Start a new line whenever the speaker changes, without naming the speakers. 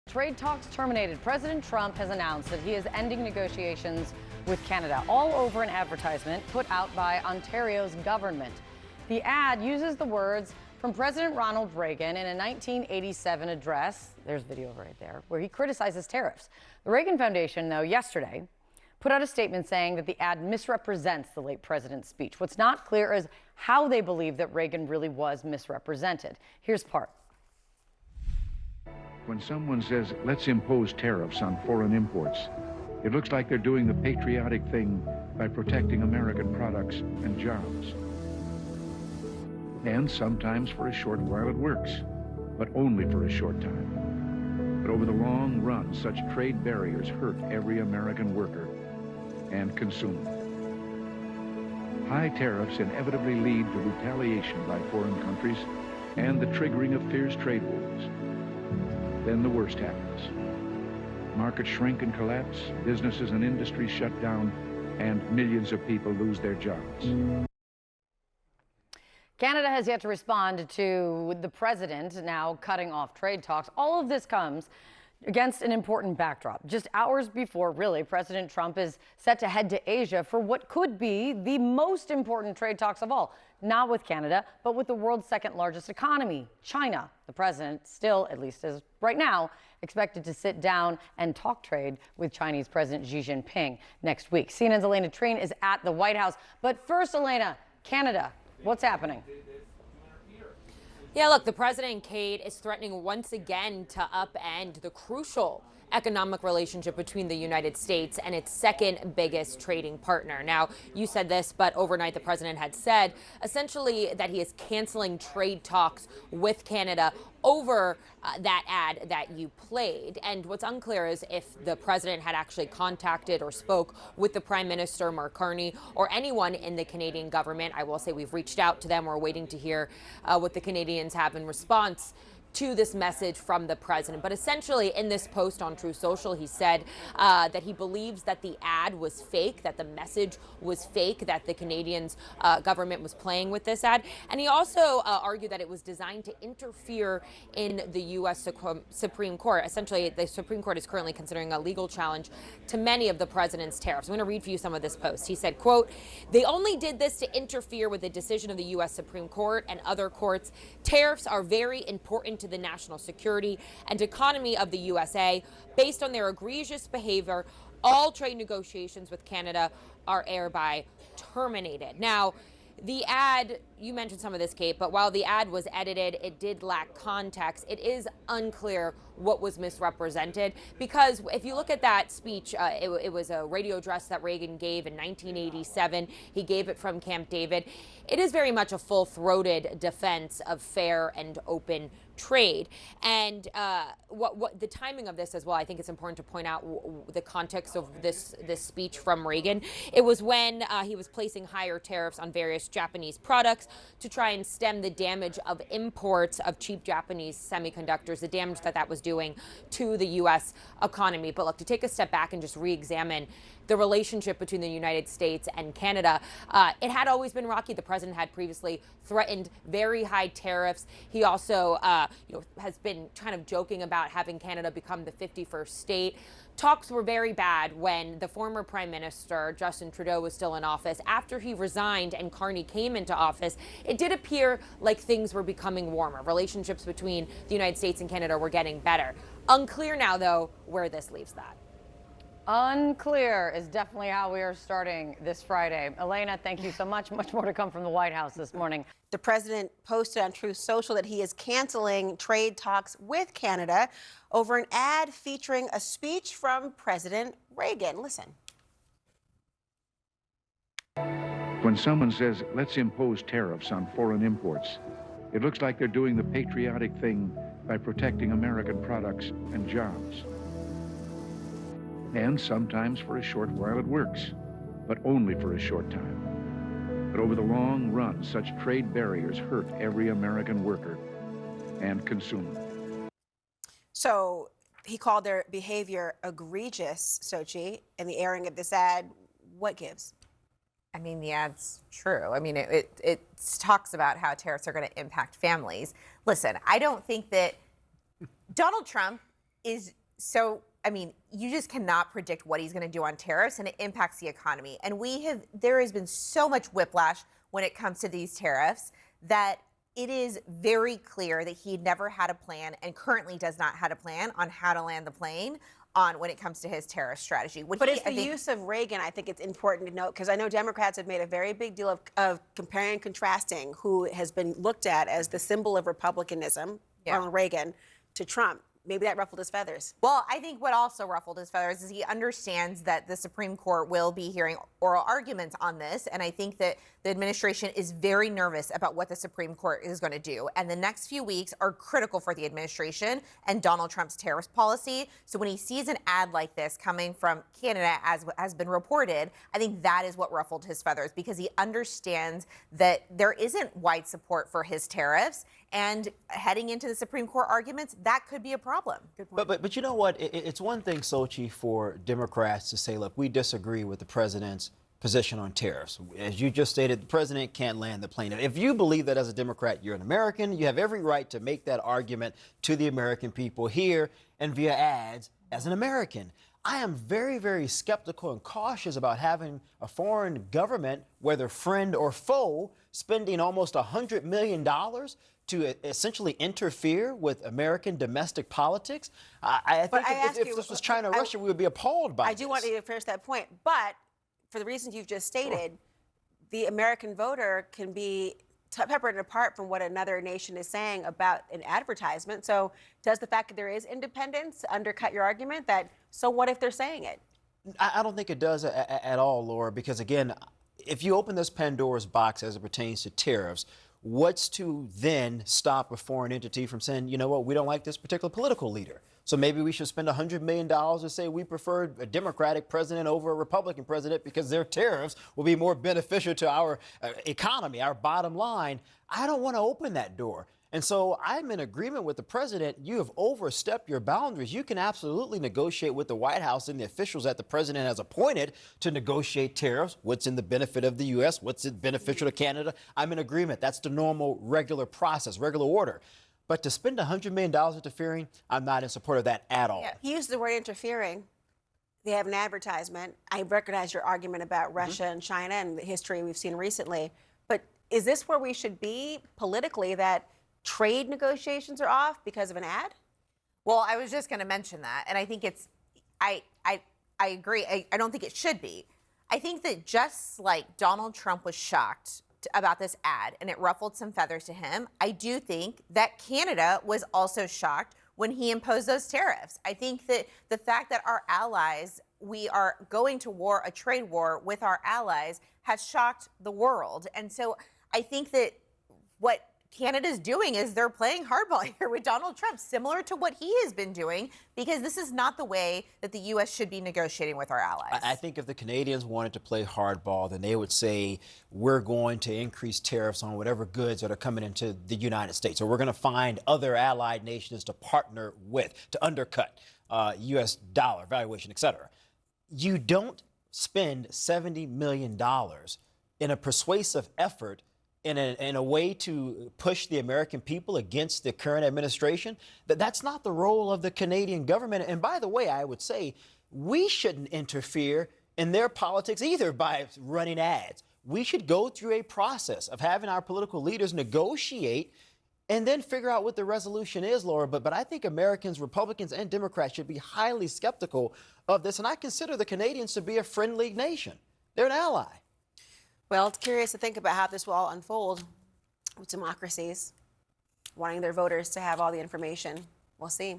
Trade talks terminated. President Trump has announced that he is ending negotiations with Canada, all over an advertisement put out by Ontario's government. The ad uses the words from President Ronald Reagan in a 1987 address, there's video right there, where he criticizes tariffs. The Reagan Foundation, though, yesterday put out a statement saying that the ad misrepresents the late president's speech. What's not clear is how they believe that Reagan really was misrepresented. Here's part.
When someone says, let's impose tariffs on foreign imports, it looks like they're doing the patriotic thing by protecting American products and jobs. And sometimes for a short while it works, but only for a short time. But over the long run, such trade barriers hurt every American worker and consumer. High tariffs inevitably lead to retaliation by foreign countries and the triggering of fierce trade wars. Then the worst happens. Markets shrink and collapse, businesses and industries shut down, and millions of people lose their jobs.
Canada has yet to respond to the president now cutting off trade talks. All of this comes against an important backdrop. Just hours before, really, President Trump is set to head to Asia for what could be the most important trade talks of all. Not with Canada, but with the world's second largest economy, China. The president still, at least as right now, expected to sit down and talk trade with Chinese President Xi Jinping next week. CNN's Alayna Treene is at the White House. But first, Alayna, Canada, what's happening?
Yeah, look, the president, Kate, is threatening once again to upend the crucial economic relationship between the United States and its second biggest trading partner. Now, you said this, but overnight the president had said essentially that he is canceling trade talks with Canada over that ad that you played. And what's unclear is if the president had actually contacted or spoke with the Prime Minister, Mark Carney, or anyone in the Canadian government. I will say we've reached out to them. We're waiting to hear what the Canadians have in response to this message from the president. But essentially in this post on Truth Social, he said that he believes that the ad was fake, that the message was fake, that the Canadians government was playing with this ad. And he also argued that it was designed to interfere in the US Supreme Court. Essentially, the Supreme Court is currently considering a legal challenge to many of the president's tariffs. I'm going to read for you some of this post. He said, quote, "They only did this to interfere with the decision of the US Supreme Court and other courts. Tariffs are very important to the national security and economy of the USA. Based on their egregious behavior, all trade negotiations with Canada are hereby terminated." Now, the ad, you mentioned some of this, Kate, but while the ad was edited, it did lack context. It is unclear what was misrepresented, because if you look at that speech, it was a radio address that Reagan gave in 1987. He gave it from Camp David. It is very much a full-throated defense of fair and open trade. And what the timing of this as well, I think it's important to point out the context of this speech from Reagan. It was when he was placing higher tariffs on various Japanese products to try and stem the damage of imports of cheap Japanese semiconductors, the damage that was doing to the U.S. economy. But look, to take a step back and just re-examine the relationship between the United States and Canada, it had always been rocky. The president had previously threatened very high tariffs. He also has been kind of joking about having Canada become the 51st state. Talks were very bad when the former Prime Minister, Justin Trudeau, was still in office. After he resigned and Carney came into office, it did appear like things were becoming warmer. Relationships between the United States and Canada were getting better. Unclear now, though, where this leaves that.
Unclear is definitely how we are starting this Friday. Alayna, thank you so much. Much more to come from the White House this morning.
The president posted on Truth Social that he is canceling trade talks with Canada over an ad featuring a speech from President Reagan. Listen.
When someone says, let's impose tariffs on foreign imports, it looks like they're doing the patriotic thing by protecting American products and jobs. And sometimes for a short while it works, but only for a short time. But over the long run, such trade barriers hurt every American worker and consumer.
So he called their behavior egregious, Sochi, and the airing of this ad. What gives?
I mean, the ad's true. I mean, it talks about how tariffs are going to impact families. Listen, I don't think that Donald Trump is So, I mean, you just cannot predict what he's going to do on tariffs, and it impacts the economy. And there has been so much whiplash when it comes to these tariffs that it is very clear that he never had a plan and currently does not have a plan on how to land the plane on when it comes to his tariff strategy.
But it's the use of Reagan, I think it's important to note, because I know Democrats have made a very big deal of comparing and contrasting who has been looked at as the symbol of republicanism, Ronald Reagan, to Trump. Maybe that ruffled his feathers.
Well, I think what also ruffled his feathers is he understands that the Supreme Court will be hearing oral arguments on this. And I think that the administration is very nervous about what the Supreme Court is going to do. And the next few weeks are critical for the administration and Donald Trump's tariffs policy. So when he sees an ad like this coming from Canada, as has been reported, I think that is what ruffled his feathers, because he understands that there isn't wide support for his tariffs. And heading into the Supreme Court arguments, that could be a problem.
Good point.
But you know what? It's one thing, Sochi, for Democrats to say, look, we disagree with the president's position on tariffs. As you just stated, the president can't land the plane. If you believe that as a Democrat, you're an American, you have every right to make that argument to the American people here and via ads as an American. I am very, very skeptical and cautious about having a foreign government, whether friend or foe, spending almost $100 million to essentially interfere with American domestic politics. I think if this was China or Russia, we would be appalled by it.
I do want you to finish that point. But for the reasons you've just stated, the American voter can be peppered apart from what another nation is saying about an advertisement. So does the fact that there is independence undercut your argument that, so what if they're saying it?
I don't think it does at all, Laura, because, again, if you open this Pandora's box as it pertains to tariffs, what's to then stop a foreign entity from saying, you know what, we don't like this particular political leader, so maybe we should spend $100 million to say we prefer a Democratic president over a Republican president because their tariffs will be more beneficial to our economy, our bottom line. I don't want to open that door. And so I'm in agreement with the president. You have overstepped your boundaries. You can absolutely negotiate with the White House and the officials that the president has appointed to negotiate tariffs. What's in the benefit of the U.S., what's beneficial to Canada. I'm in agreement. That's the normal, regular process, regular order. But to spend $100 million interfering, I'm not in support of that at all.
Yeah. He used the word interfering. They have an advertisement. I recognize your argument about Russia and China and the history we've seen recently. But is this where we should be politically, that trade negotiations are off because of an ad?
Well, I was just going to mention that. And I think I agree. I don't think it should be. I think that just like Donald Trump was shocked about this ad and it ruffled some feathers to him, I do think that Canada was also shocked when he imposed those tariffs. I think that the fact that our allies, we are going to war, a trade war with our allies, has shocked the world. And so I think that what Canada's doing is they're playing hardball here with Donald Trump, similar to what he has been doing, because this is not the way that the U.S. should be negotiating with our allies.
I think if the Canadians wanted to play hardball, then they would say, we're going to increase tariffs on whatever goods that are coming into the United States, or we're going to find other allied nations to partner with to undercut U.S. dollar valuation, et cetera. You don't spend $70 million in a persuasive effort in a way to push the American people against the current administration. That's not the role of the Canadian government. And by the way, I would say we shouldn't interfere in their politics either by running ads. We should go through a process of having our political leaders negotiate and then figure out what the resolution is, Laura. But I think Americans, Republicans and Democrats, should be highly skeptical of this. And I consider the Canadians to be a friendly nation. They're an ally.
Well, it's curious to think about how this will all unfold with democracies wanting their voters to have all the information. We'll see.